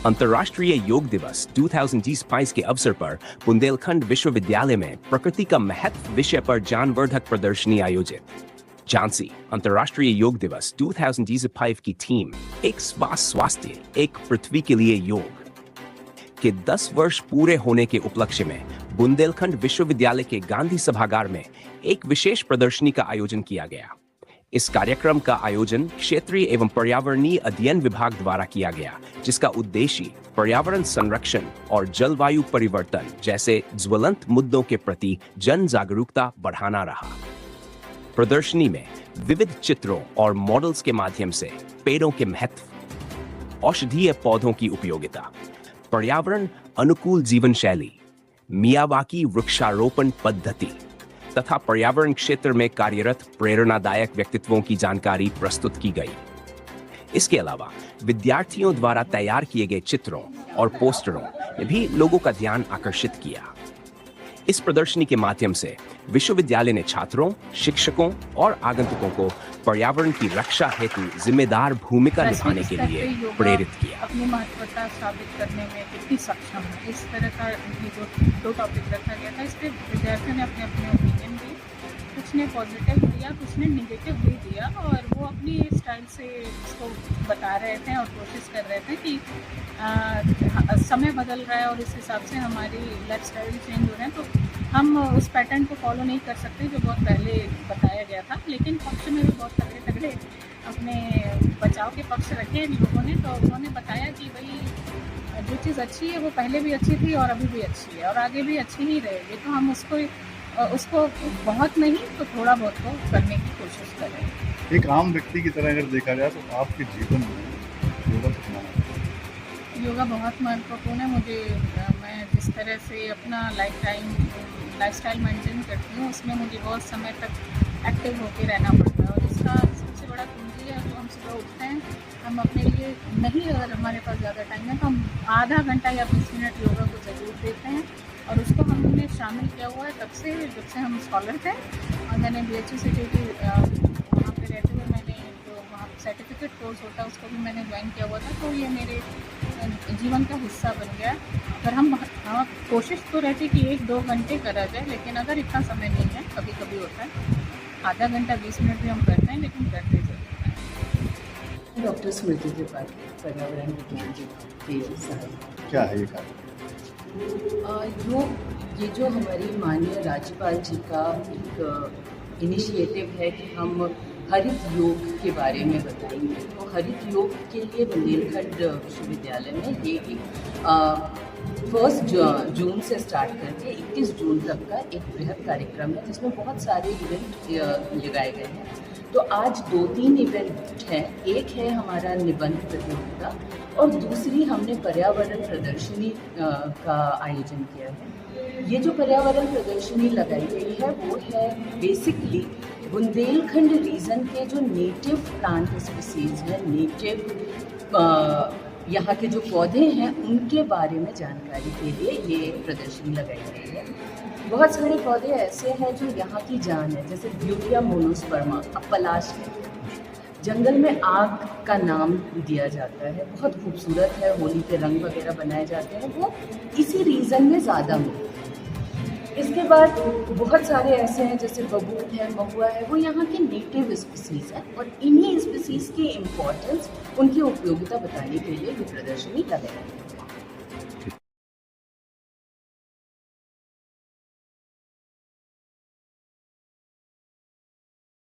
अंतर्राष्ट्रीय योग दिवस 2025 के अवसर पर बुंदेलखंड विश्वविद्यालय में प्रकृति का महत्व विषय पर ज्ञानवर्धक प्रदर्शनी आयोजित। झांसी अंतर्राष्ट्रीय योग दिवस 2025 की थीम एक स्वास्थ्य एक पृथ्वी के लिए योग के 10 वर्ष पूरे होने के उपलक्ष्य में बुंदेलखंड विश्वविद्यालय के गांधी सभागार में एक विशेष प्रदर्शनी का आयोजन किया गया। इस कार्यक्रम का आयोजन क्षेत्रीय एवं पर्यावरणीय अध्ययन विभाग द्वारा किया गया, जिसका उद्देश्य पर्यावरण संरक्षण और जलवायु परिवर्तन जैसे ज्वलंत मुद्दों के प्रति जन जागरूकता बढ़ाना रहा। प्रदर्शनी में विविध चित्रों और मॉडल्स के माध्यम से पेड़ों के महत्व, औषधीय पौधों की उपयोगिता, पर्यावरण अनुकूल जीवन शैली, मियावाकी वृक्षारोपण पद्धति तथा पर्यावरण क्षेत्र में कार्यरत प्रेरणादायक व्यक्तित्वों की जानकारी प्रस्तुत की गई। इसके अलावा विद्यार्थियों द्वारा तैयार किए गए चित्रों और पोस्टरों ने भी लोगों का ध्यान आकर्षित किया। इस प्रदर्शनी के माध्यम से विश्वविद्यालय ने छात्रों, शिक्षकों और आगंतुकों को पर्यावरण की रक्षा हेतु जिम्मेदार भूमिका निभाने के लिए प्रेरित किया। अपनी महत्वता साबित करने में कितनी सक्षम है, इस तरह का ये जो 2 टॉपिक रखा गया था, इस पर विद्यार्थियों ने अपने ओपिनियन दिए। कुछ ने पॉजिटिव दिया, कुछ ने नेगेटिव भी दिया, और वो अपनी स्टाइल से इसको बता रहे थे और कोशिश कर रहे थे कि समय बदल रहा है और इस हिसाब से हमारी लाइफस्टाइल चेंज हो रहे हैं, तो हम उस पैटर्न को फॉलो नहीं कर सकते जो बहुत पहले बताया गया था। लेकिन पक्ष में भी बहुत तगड़े अपने बचाव के पक्ष रखे हैं लोगों ने। तो उन्होंने बताया कि भाई जो चीज़ अच्छी है वो पहले भी अच्छी थी और अभी भी अच्छी है और आगे भी अच्छी ही रहेगी, तो हम उसको बहुत नहीं तो थोड़ा बहुत तो करने की कोशिश करें। एक आम व्यक्ति की तरह अगर देखा जाए तो आपके जीवन में योगा कितना है? योगा बहुत महत्वपूर्ण है मुझे। मैं जिस तरह से अपना लाइफस्टाइल मेंटेन करती हूँ, उसमें मुझे बहुत समय तक एक्टिव होकर रहना पड़ता है, और इसका सबसे बड़ा कुंजी है जो हम सुबह उठते हैं, हम अपने लिए नहीं, अगर हमारे पास ज़्यादा टाइम है तो हम आधा घंटा या 20 मिनट योगा को ज़रूर देते हैं। और उसको हमने शामिल किया हुआ है जब से हम स्कॉलर थे, और मैंने BHU सिटी की वहाँ पे रहते हुए मैंने जो वहाँ सर्टिफिकेट कोर्स होता है उसको भी मैंने ज्वाइन किया हुआ था, तो ये मेरे जीवन का हिस्सा बन गया। अगर हम कोशिश तो रहती कि 1-2 घंटे करा जाए, लेकिन अगर इतना समय नहीं है, कभी कभी होता है आधा घंटा 20 मिनट भी हम करते हैं, लेकिन करते ज़रूर हैं। डॉक्टर स्मृति त्रिपाठी, पर्यावरण विज्ञान के सहायक। क्या है ये कार्य? ये जो हमारी माननीय राज्यपाल जी का एक इनिशिएटिव है कि हम हरित योग के बारे में बताएंगे, तो हरित योग के लिए बुंदेलखंड विश्वविद्यालय में ये एक 1 जून से स्टार्ट करके 21 जून तक का एक बृहद कार्यक्रम है, जिसमें बहुत सारे इवेंट लगाए गए हैं। तो आज 2-3 इवेंट हैं। एक है हमारा निबंध प्रतियोगिता और दूसरी हमने पर्यावरण प्रदर्शनी का आयोजन किया है। ये जो पर्यावरण प्रदर्शनी लगाई गई है वो है बेसिकली बुंदेलखंड रीजन के जो नेटिव प्लांट स्पीसीज हैं, नेटिव यहाँ के जो पौधे हैं, उनके बारे में जानकारी के लिए ये प्रदर्शनी लगाई गई है। बहुत सारे पौधे ऐसे हैं जो यहाँ की जान है, जैसे ब्यूटिया मोनोस्पर्मा, अपलाश है, जंगल में आग का नाम दिया जाता है, बहुत खूबसूरत है, होली के रंग वगैरह बनाए जाते हैं, वो इसी रीजन में ज़्यादा मिलते हैं। इसके बाद बहुत सारे ऐसे हैं जैसे बबूल है, महुआ है, वो यहाँ के नेटिव स्पीसीज हैं, और इन्हीं स्पीसीज की इम्पोर्टेंस, उनकी उपयोगिता बताने के लिए ये प्रदर्शनी लगाई है।